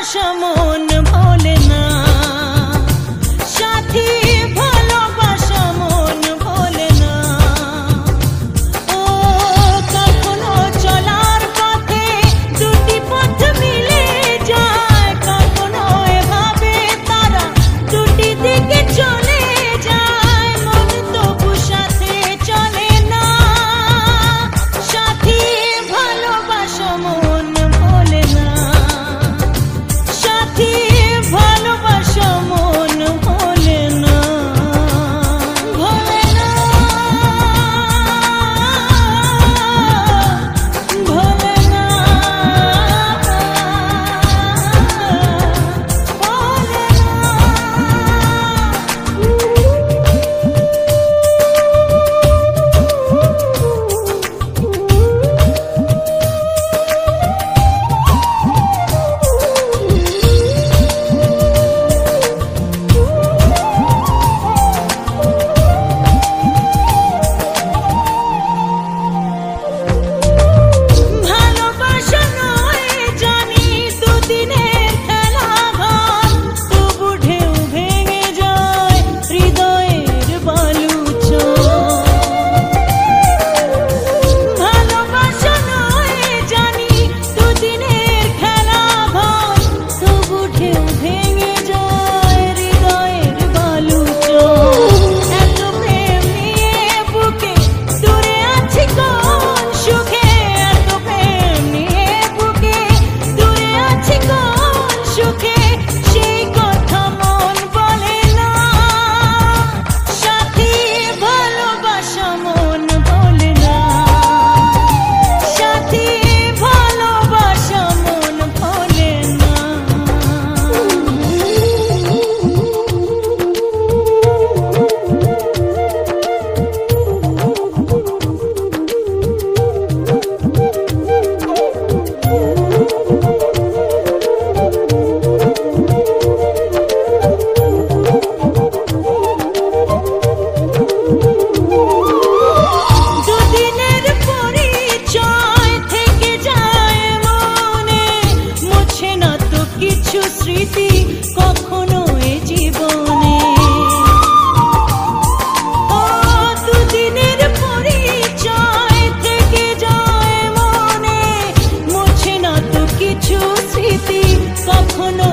ভালোবাসা মন ভোলে না, সাথী ভালোবাসা মন ভোলে না। ও কখনো চলার পথে দুটি পথ মিলে যায়, কখনো এভাবে তারা দুটি দিকে চলে যায়, মন তবু সাথে চলে না, সাথী ভালোবাসা মন ভোলে না, সাথী ভালোবাসা মন ভোলে না, ভোলে না, ভোলে না, ভালোবাসা নয় জানি দুদিনের খেলা ঘর, তবু ঢেউ ভেঙে যায় হৃদয়ের বালুচর। ভালোবাসা নয় জানি দুদিনের খেলা ঘর, তবু ঢেউ ভেঙে যায় হৃদয়ের বালুচর। এত প্রেম নিয়ে বুকে দূরে আছি কোন সুখে, এত প্রেম নিয়ে বুকে দূরে আছি কোন সুখে, সেই কথা মন বলে না, সাথী ভালোবাসা মন বলে না, সাথী ভালোবাসা মন বলে না। দুদিনের পরিচয় থেকে যায় মনে, মুছে না তো কিছু স্মৃতি কখনো এ জীবনে। ও দুদিনের পরিচয় থেকে যায় মনে, মুছে না তো কিছু স্মৃতি কখনো